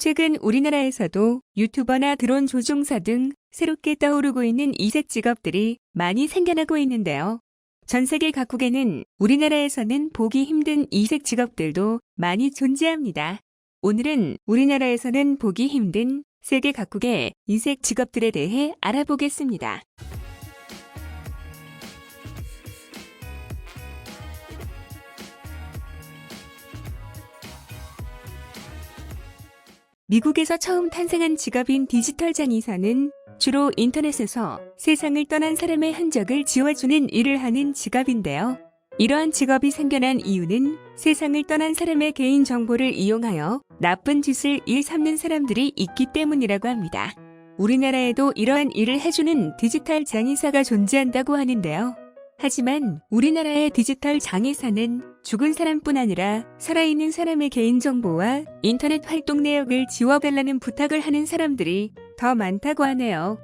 최근 우리나라에서도 유튜버나 드론 조종사 등 새롭게 떠오르고 있는 이색 직업들이 많이 생겨나고 있는데요. 전 세계 각국에는 우리나라에서는 보기 힘든 이색 직업들도 많이 존재합니다. 오늘은 우리나라에서는 보기 힘든 세계 각국의 이색 직업들에 대해 알아보겠습니다. 미국에서 처음 탄생한 직업인 디지털 장의사는 주로 인터넷에서 세상을 떠난 사람의 흔적을 지워주는 일을 하는 직업인데요. 이러한 직업이 생겨난 이유는 세상을 떠난 사람의 개인 정보를 이용하여 나쁜 짓을 일삼는 사람들이 있기 때문이라고 합니다. 우리나라에도 이러한 일을 해주는 디지털 장의사가 존재한다고 하는데요. 하지만 우리나라의 디지털 장의사는 죽은 사람뿐 아니라 살아있는 사람의 개인정보와 인터넷 활동 내역을 지워달라는 부탁을 하는 사람들이 더 많다고 하네요.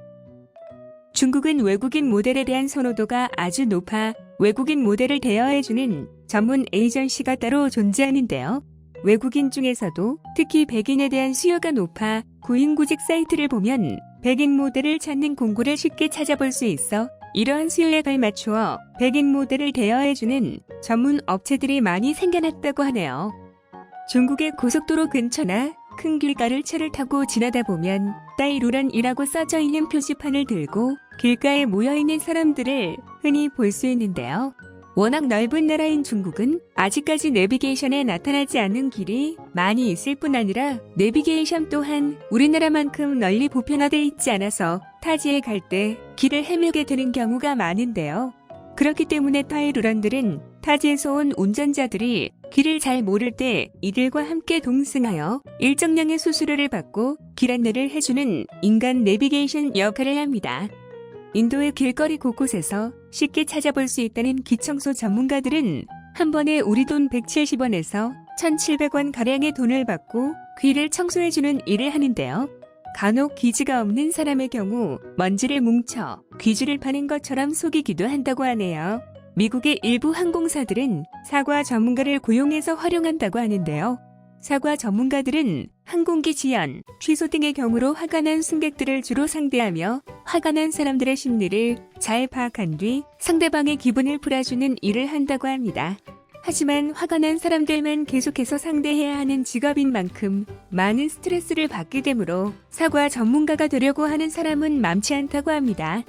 중국은 외국인 모델에 대한 선호도가 아주 높아 외국인 모델을 대여해주는 전문 에이전시가 따로 존재하는데요. 외국인 중에서도 특히 백인에 대한 수요가 높아 구인구직 사이트를 보면 백인 모델을 찾는 공고를 쉽게 찾아볼 수 있어 이러한 수요에 걸맞추어 백인 모델을 대여해주는 전문 업체들이 많이 생겨났다고 하네요. 중국의 고속도로 근처나 큰 길가를 차를 타고 지나다 보면 따이루런이라고 써져 있는 표지판을 들고 길가에 모여있는 사람들을 흔히 볼 수 있는데요. 워낙 넓은 나라인 중국은 아직까지 내비게이션에 나타나지 않은 길이 많이 있을 뿐 아니라 내비게이션 또한 우리나라만큼 널리 보편화되어 있지 않아서 타지에 갈 때 길을 헤매게 되는 경우가 많은데요. 그렇기 때문에 타이루런들은 타지에서 온 운전자들이 길을 잘 모를 때 이들과 함께 동승하여 일정량의 수수료를 받고 길 안내를 해주는 인간 내비게이션 역할을 합니다. 인도의 길거리 곳곳에서 쉽게 찾아볼 수 있다는 기청소 전문가들은 한 번에 우리 돈 170원에서 1,700원 가량의 돈을 받고 귀를 청소해주는 일을 하는데요. 간혹 귀지가 없는 사람의 경우 먼지를 뭉쳐 귀주를 파는 것처럼 속이기도 한다고 하네요. 미국의 일부 항공사들은 사과 전문가를 고용해서 활용한다고 하는데요. 사과 전문가들은 항공기 지연, 취소 등의 경우로 화가 난 승객들을 주로 상대하며 화가 난 사람들의 심리를 잘 파악한 뒤 상대방의 기분을 풀어주는 일을 한다고 합니다. 하지만 화가 난 사람들만 계속해서 상대해야 하는 직업인 만큼 많은 스트레스를 받게 되므로 사과 전문가가 되려고 하는 사람은 많지 않다고 합니다.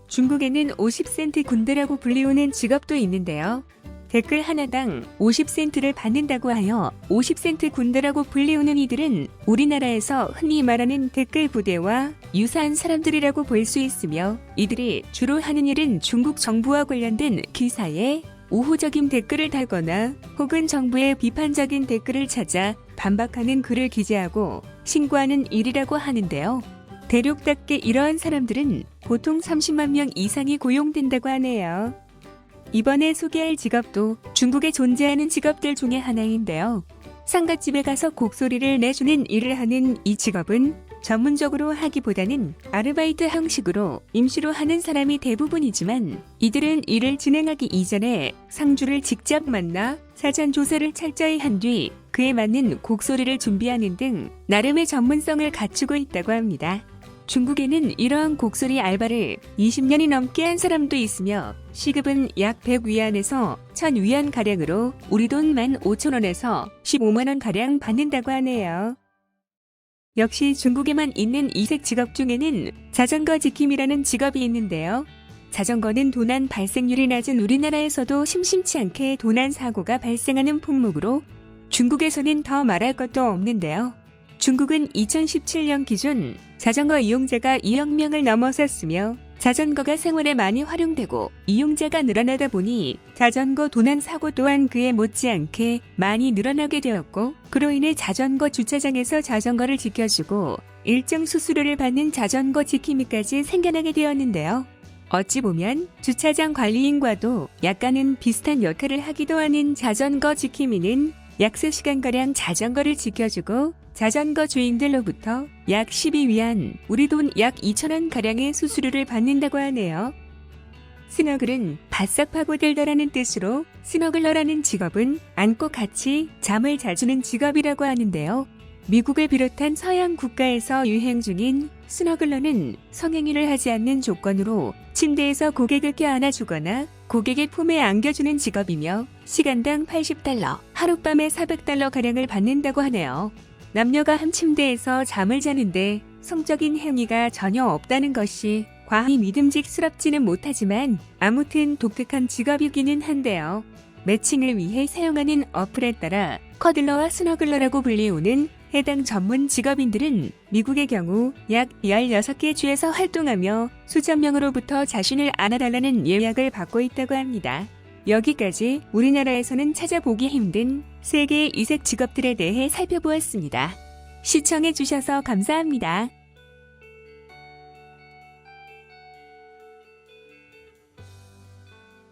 중국에는 50센트 군대라고 불리우는 직업도 있는데요. 댓글 하나당 50센트를 받는다고 하여 50센트 군대라고 불리우는 이들은 우리나라에서 흔히 말하는 댓글 부대와 유사한 사람들이라고 볼 수 있으며 이들이 주로 하는 일은 중국 정부와 관련된 기사에 우호적인 댓글을 달거나 혹은 정부의 비판적인 댓글을 찾아 반박하는 글을 기재하고 신고하는 일이라고 하는데요. 대륙답게 이러한 사람들은 보통 30만 명 이상이 고용된다고 하네요. 이번에 소개할 직업도 중국에 존재하는 직업들 중에 하나인데요. 상갓집에 가서 곡소리를 내주는 일을 하는 이 직업은 전문적으로 하기보다는 아르바이트 형식으로 임시로 하는 사람이 대부분이지만 이들은 일을 진행하기 이전에 상주를 직접 만나 사전 조사를 철저히 한 뒤 그에 맞는 곡소리를 준비하는 등 나름의 전문성을 갖추고 있다고 합니다. 중국에는 이러한 곡소리 알바를 20년이 넘게 한 사람도 있으며 시급은 약 100위안에서 1000위안 가량으로 우리 돈 15,000원에서 15만원 가량 받는다고 하네요. 역시 중국에만 있는 이색 직업 중에는 자전거 지킴이라는 직업이 있는데요. 자전거는 도난 발생률이 낮은 우리나라에서도 심심치 않게 도난 사고가 발생하는 품목으로 중국에서는 더 말할 것도 없는데요. 중국은 2017년 기준 자전거 이용자가 2억 명을 넘어섰으며 자전거가 생활에 많이 활용되고 이용자가 늘어나다 보니 자전거 도난 사고 또한 그에 못지않게 많이 늘어나게 되었고 그로 인해 자전거 주차장에서 자전거를 지켜주고 일정 수수료를 받는 자전거 지킴이까지 생겨나게 되었는데요. 어찌 보면 주차장 관리인과도 약간은 비슷한 역할을 하기도 하는 자전거 지킴이는 약 3시간가량 자전거를 지켜주고 자전거 주인들로부터 약 12위안, 우리 돈 약 2,000원 가량의 수수료를 받는다고 하네요. 스너글은 바싹 파고들다라는 뜻으로 스너글러라는 직업은 앉고 같이 잠을 자주는 직업이라고 하는데요. 미국을 비롯한 서양 국가에서 유행 중인 스너글러는 성행위를 하지 않는 조건으로 침대에서 고객을 껴안아주거나 고객의 품에 안겨주는 직업이며 시간당 $80, 하룻밤에 $400가량을 받는다고 하네요. 남녀가 한 침대에서 잠을 자는데 성적인 행위가 전혀 없다는 것이 과히 믿음직스럽지는 못하지만 아무튼 독특한 직업이기는 한데요. 매칭을 위해 사용하는 어플에 따라 커들러와 스너글러라고 불리우는 해당 전문 직업인들은 미국의 경우 약 16개 주에서 활동하며 수천 명으로부터 자신을 안아달라는 예약을 받고 있다고 합니다. 여기까지 우리나라에서는 찾아보기 힘든 세계의 이색 직업들에 대해 살펴보았습니다. 시청해주셔서 감사합니다.